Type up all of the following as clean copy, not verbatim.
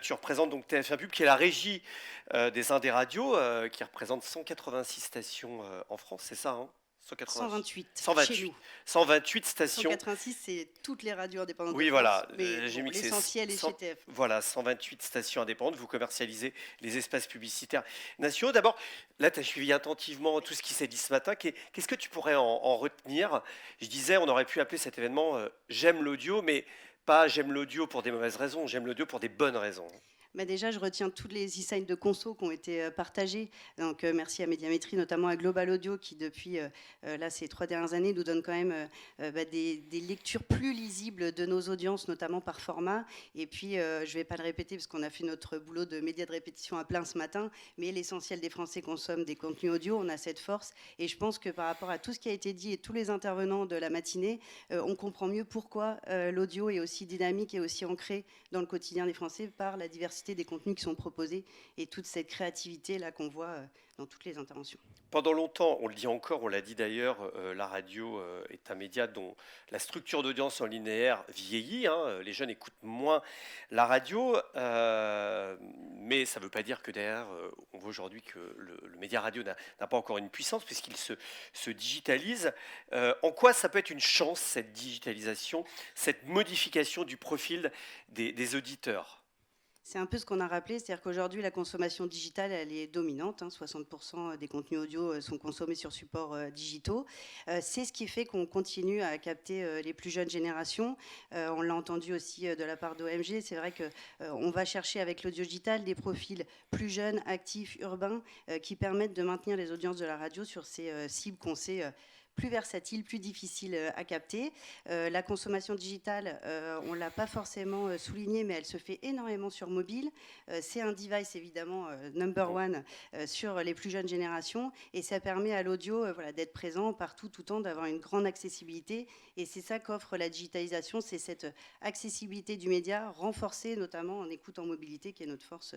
tu représentes donc TF1 Pub, qui est la régie des Indes radios, qui représente 186 stations en France, c'est ça, hein? 186, 128 chez 128, nous. 128 stations. 186, c'est toutes les radios indépendantes de Oui, France, voilà, mais j'ai bon, mis que c'est l'essentiel est chez TF1. voilà, 128 stations indépendantes. Vous commercialisez les espaces publicitaires nationaux. D'abord, là, tu as suivi attentivement tout ce qui s'est dit ce matin. Qu'est-ce que tu pourrais en retenir? Je disais, on aurait pu appeler cet événement J'aime l'audio, mais pas J'aime l'audio pour des mauvaises raisons, j'aime l'audio pour des bonnes raisons. Bah déjà, je retiens toutes les e-signs de conso qui ont été partagées. Donc, merci à Médiamétrie, notamment à Global Audio, qui depuis là, ces 3 dernières années, nous donne quand même des lectures plus lisibles de nos audiences, notamment par format. Et puis, je ne vais pas le répéter parce qu'on a fait notre boulot de médias de répétition à plein ce matin, mais l'essentiel des Français consomment des contenus audio. On a cette force. Et je pense que par rapport à tout ce qui a été dit et tous les intervenants de la matinée, on comprend mieux pourquoi l'audio est aussi dynamique et aussi ancré dans le quotidien des Français par la diversité des contenus qui sont proposés et toute cette créativité là qu'on voit dans toutes les interventions. Pendant longtemps, on le dit encore, on l'a dit d'ailleurs, la radio est un média dont la structure d'audience en linéaire vieillit, hein, les jeunes écoutent moins la radio, mais ça ne veut pas dire que derrière, on voit aujourd'hui que le média radio n'a pas encore une puissance puisqu'il se digitalise. En quoi ça peut être une chance, cette digitalisation, cette modification du profil des auditeurs? C'est un peu ce qu'on a rappelé, c'est-à-dire qu'aujourd'hui, la consommation digitale, elle est dominante. 60% des contenus audio sont consommés sur supports digitaux. C'est ce qui fait qu'on continue à capter les plus jeunes générations. On l'a entendu aussi de la part d'OMG. C'est vrai qu'on va chercher avec l'audio digital des profils plus jeunes, actifs, urbains, qui permettent de maintenir les audiences de la radio sur ces cibles qu'on sait plus versatile, plus difficile à capter. La consommation digitale, on ne l'a pas forcément souligné, mais elle se fait énormément sur mobile. C'est un device évidemment number one sur les plus jeunes générations et ça permet à l'audio voilà, d'être présent partout tout le temps, d'avoir une grande accessibilité. Et c'est ça qu'offre la digitalisation, c'est cette accessibilité du média renforcée notamment en écoute en mobilité qui est notre force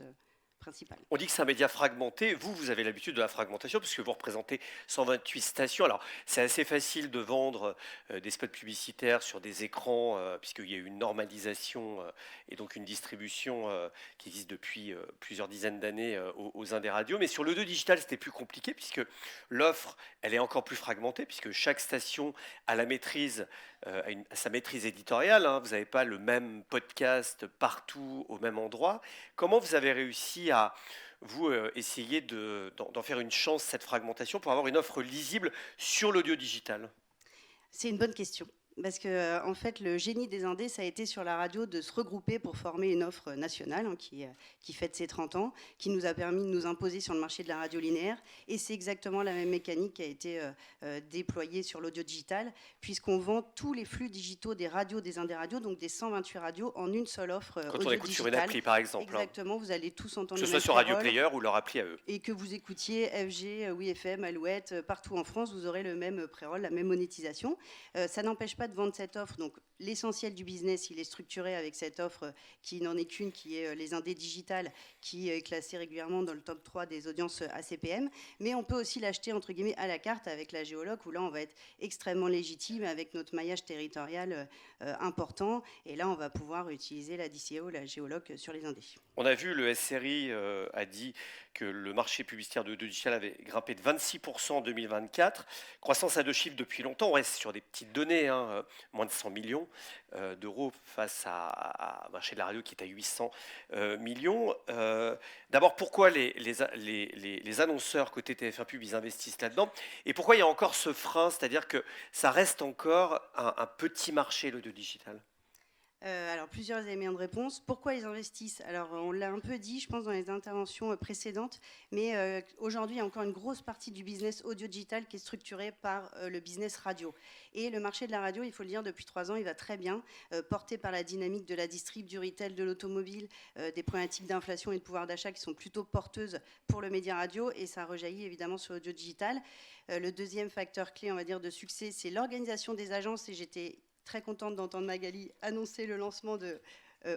principale. On dit que c'est un média fragmenté. Vous avez l'habitude de la fragmentation puisque vous représentez 128 stations. Alors, c'est assez facile de vendre des spots publicitaires sur des écrans puisqu'il y a eu une normalisation et donc une distribution qui existe depuis plusieurs dizaines d'années aux Indes radios. Mais sur le 2 digital, c'était plus compliqué puisque l'offre, elle est encore plus fragmentée puisque chaque station a la maîtrise, a sa maîtrise éditoriale. Hein. Vous n'avez pas le même podcast partout au même endroit. Comment vous avez réussi à vous essayer d'en faire une chance, cette fragmentation, pour avoir une offre lisible sur l'audio digital? C'est une bonne question. Parce que, en fait, le génie des Indés, ça a été sur la radio de se regrouper pour former une offre nationale hein, qui fête ses 30 ans, qui nous a permis de nous imposer sur le marché de la radio linéaire. Et c'est exactement la même mécanique qui a été déployée sur l'audio digital, puisqu'on vend tous les flux digitaux des radios des Indés radios, donc des 128 radios, en une seule offre Quand on audio écoute sur une digitale. appli, par exemple, hein, Exactement, vous allez tous que entendre ce les soit mêmes sur Radio paroles. Player ou leur appli à eux. Et que vous écoutiez FG, Oui FM, Alouette, partout en France, vous aurez le même pré-roll, la même monétisation. Ça n'empêche pas de vendre cette offre. Donc l'essentiel du business, il est structuré avec cette offre qui n'en est qu'une, qui est les indés digitales, qui est classée régulièrement dans le top 3 des audiences ACPM. Mais on peut aussi l'acheter entre guillemets à la carte avec la géoloc, où là on va être extrêmement légitime avec notre maillage territorial important. Et là on va pouvoir utiliser la DCO, la géoloc sur les indés. On a vu, le SRI a dit que le marché publicitaire de digital avait grimpé de 26% en 2024. Croissance à 2 chiffres depuis longtemps. On reste sur des petites données, hein, moins de 100 millions d'euros face à un marché de la radio qui est à 800 millions. D'abord, pourquoi les annonceurs côté TF1 Pub, ils investissent là-dedans? Et pourquoi il y a encore ce frein, c'est-à-dire que ça reste encore un petit marché, le digital? Alors, plusieurs éléments de réponse. Pourquoi ils investissent? Alors, on l'a un peu dit, je pense, dans les interventions précédentes, mais aujourd'hui, il y a encore une grosse partie du business audio-digital qui est structurée par le business radio. Et le marché de la radio, il faut le dire, depuis 3 ans, il va très bien, porté par la dynamique de la distrib, du retail, de l'automobile, des problématiques d'inflation et de pouvoir d'achat qui sont plutôt porteuses pour le média radio, et ça rejaillit évidemment sur l'audio-digital. Le deuxième facteur clé, on va dire, de succès, c'est l'organisation des agences, et j'étais très contente d'entendre Magali annoncer le lancement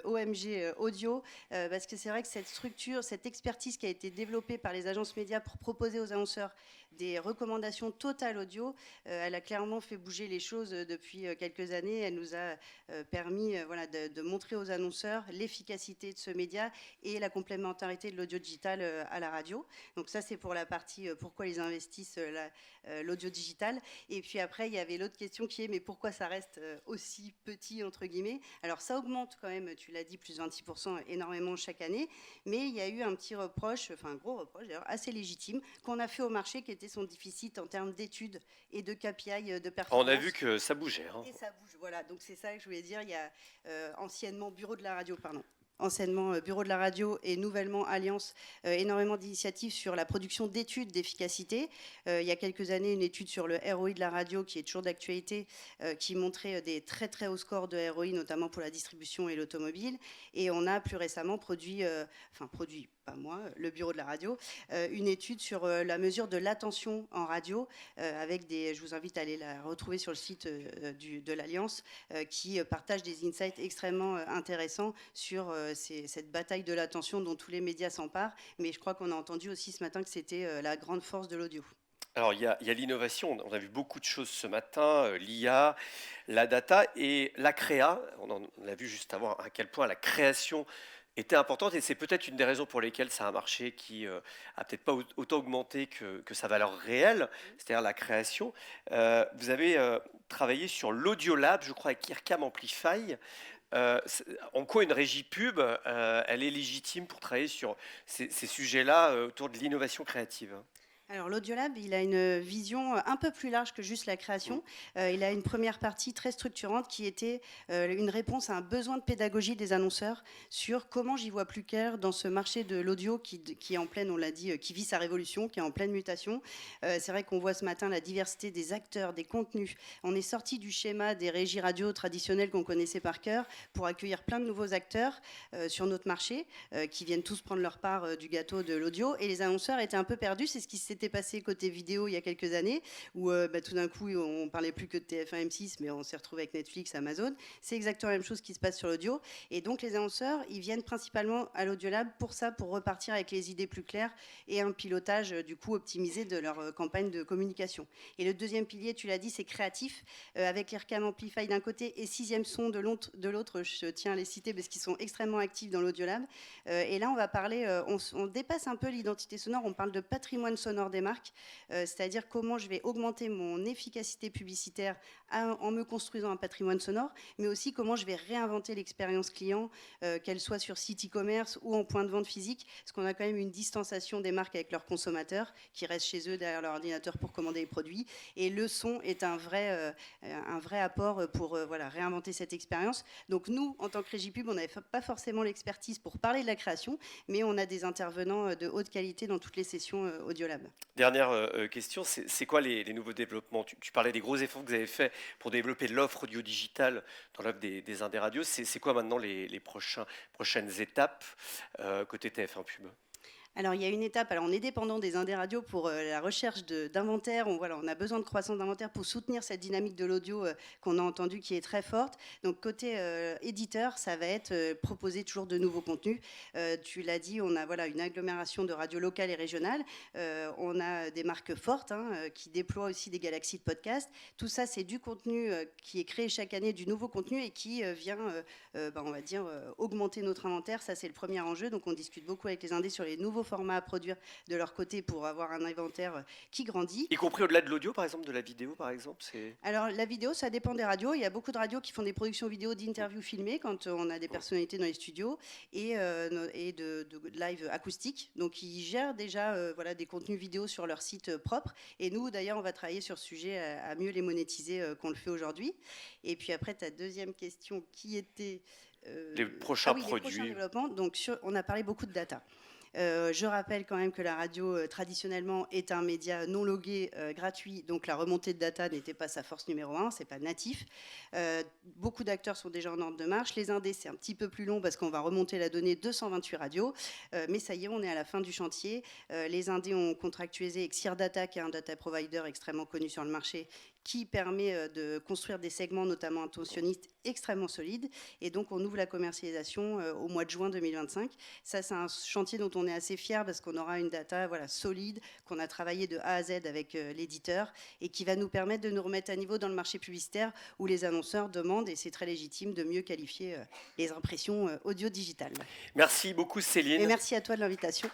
OMG Audio, parce que c'est vrai que cette structure, cette expertise qui a été développée par les agences médias pour proposer aux annonceurs des recommandations totales audio, elle a clairement fait bouger les choses depuis quelques années. Elle nous a permis voilà, de montrer aux annonceurs l'efficacité de ce média et la complémentarité de l'audio digital à la radio. Donc ça, c'est pour la partie pourquoi ils investissent l'audio digital. Et puis après, il y avait l'autre question qui est mais pourquoi ça reste aussi petit, entre guillemets. Alors ça augmente quand même, tu l'as dit, plus 26% énormément chaque année, mais il y a eu un petit reproche, enfin un gros reproche d'ailleurs, assez légitime, qu'on a fait au marché, qui était son déficit en termes d'études et de KPI de performance. On a vu que ça bougeait. Hein. Et ça bouge, voilà. Donc c'est ça que je voulais dire. Il y a anciennement Bureau de la radio, pardon. Anciennement Bureau de la radio et nouvellement Alliance, énormément d'initiatives sur la production d'études d'efficacité. Il y a quelques années, une étude sur le ROI de la radio qui est toujours d'actualité, qui montrait des très très hauts scores de ROI, notamment pour la distribution et l'automobile. Et on a plus récemment produit, pas moi, le bureau de la radio, une étude sur la mesure de l'attention en radio, avec je vous invite à aller la retrouver sur le site de l'Alliance, qui partage des insights extrêmement intéressants sur cette bataille de l'attention dont tous les médias s'emparent. Mais je crois qu'on a entendu aussi ce matin que c'était la grande force de l'audio. Alors, il y a l'innovation. On a vu beaucoup de choses ce matin, l'IA, la data et la créa. On a vu juste avant à quel point la création était importante et c'est peut-être une des raisons pour lesquelles ça a un marché qui a peut-être pas autant augmenté que sa valeur réelle, c'est-à-dire la création. Vous avez travaillé sur l'Audiolab, je crois, avec IRCAM Amplify. En quoi une régie pub, elle est légitime pour travailler sur ces sujets-là autour de l'innovation créative? Alors l'Audiolab, il a une vision un peu plus large que juste la création. Il a une première partie très structurante qui était une réponse à un besoin de pédagogie des annonceurs sur comment j'y vois plus clair dans ce marché de l'audio qui est en pleine, on l'a dit, qui vit sa révolution, qui est en pleine mutation. C'est vrai qu'on voit ce matin la diversité des acteurs, des contenus. On est sorti du schéma des régies radio traditionnelles qu'on connaissait par cœur pour accueillir plein de nouveaux acteurs sur notre marché qui viennent tous prendre leur part du gâteau de l'audio. Et les annonceurs étaient un peu perdus. C'est ce qui s'était passé côté vidéo il y a quelques années, où tout d'un coup, on parlait plus que de TF1, M6, mais on s'est retrouvé avec Netflix, Amazon. C'est exactement la même chose qui se passe sur l'audio. Et donc, les annonceurs, ils viennent principalement à l'Audiolab pour ça, pour repartir avec les idées plus claires et un pilotage, du coup, optimisé de leur campagne de communication. Et le deuxième pilier, tu l'as dit, c'est créatif, avec l'IRCAM Amplify d'un côté et Sixième Son de l'autre. Je tiens à les citer parce qu'ils sont extrêmement actifs dans l'Audiolab. Et là, on va parler, on dépasse un peu l'identité sonore, on parle de patrimoine sonore des marques, c'est-à-dire comment je vais augmenter mon efficacité publicitaire en me construisant un patrimoine sonore, mais aussi comment je vais réinventer l'expérience client, qu'elle soit sur site e-commerce ou en point de vente physique, parce qu'on a quand même une distanciation des marques avec leurs consommateurs qui restent chez eux derrière leur ordinateur pour commander les produits, et le son est un vrai apport pour voilà, réinventer cette expérience. Donc nous, en tant que régie pub, on n'avait pas forcément l'expertise pour parler de la création, mais on a des intervenants de haute qualité dans toutes les sessions Audiolab. Dernière question, c'est quoi les nouveaux développements? Tu parlais des gros efforts que vous avez faits pour développer l'offre audio digitale dans l'offre des indés radios. C'est quoi maintenant les prochaines étapes côté TF1 Pub? Alors, il y a une étape. Alors, on est dépendant des indés radios pour la recherche d'inventaire. On a besoin de croissance d'inventaire pour soutenir cette dynamique de l'audio qu'on a entendue qui est très forte. Donc, côté éditeur, ça va être proposer toujours de nouveaux contenus. Tu l'as dit, on a une agglomération de radios locales et régionales. On a des marques fortes qui déploient aussi des galaxies de podcasts. Tout ça, c'est du contenu qui est créé chaque année, du nouveau contenu et qui vient, on va dire, augmenter notre inventaire. Ça, c'est le premier enjeu. Donc, on discute beaucoup avec les indés sur les nouveaux formats à produire de leur côté pour avoir un inventaire qui grandit. Y compris au-delà de l'audio, par exemple, de la vidéo, par exemple? Alors, la vidéo, ça dépend des radios. Il y a beaucoup de radios qui font des productions vidéo d'interviews filmées quand on a des personnalités dans les studios et de live acoustique. Donc, ils gèrent déjà des contenus vidéo sur leur site propre. Et nous, d'ailleurs, on va travailler sur ce sujet à mieux les monétiser qu'on le fait aujourd'hui. Et puis après, ta deuxième question qui était... les prochains produits. Les prochains développements. Donc, on a parlé beaucoup de data. Je rappelle quand même que la radio, traditionnellement, est un média non logué, gratuit, donc la remontée de data n'était pas sa force numéro 1, c'est pas natif. Beaucoup d'acteurs sont déjà en ordre de marche. Les indés, c'est un petit peu plus long parce qu'on va remonter la donnée 228 radios, mais ça y est, on est à la fin du chantier. Les indés ont contractualisé avec Cyrdata, qui est un data provider extrêmement connu sur le marché, qui permet de construire des segments, notamment intentionnistes, extrêmement solides. Et donc, on ouvre la commercialisation au mois de juin 2025. Ça, c'est un chantier dont on est assez fier parce qu'on aura une data solide, qu'on a travaillé de A à Z avec l'éditeur et qui va nous permettre de nous remettre à niveau dans le marché publicitaire où les annonceurs demandent, et c'est très légitime, de mieux qualifier les impressions audio-digitales. Merci beaucoup, Céline. Et merci à toi de l'invitation.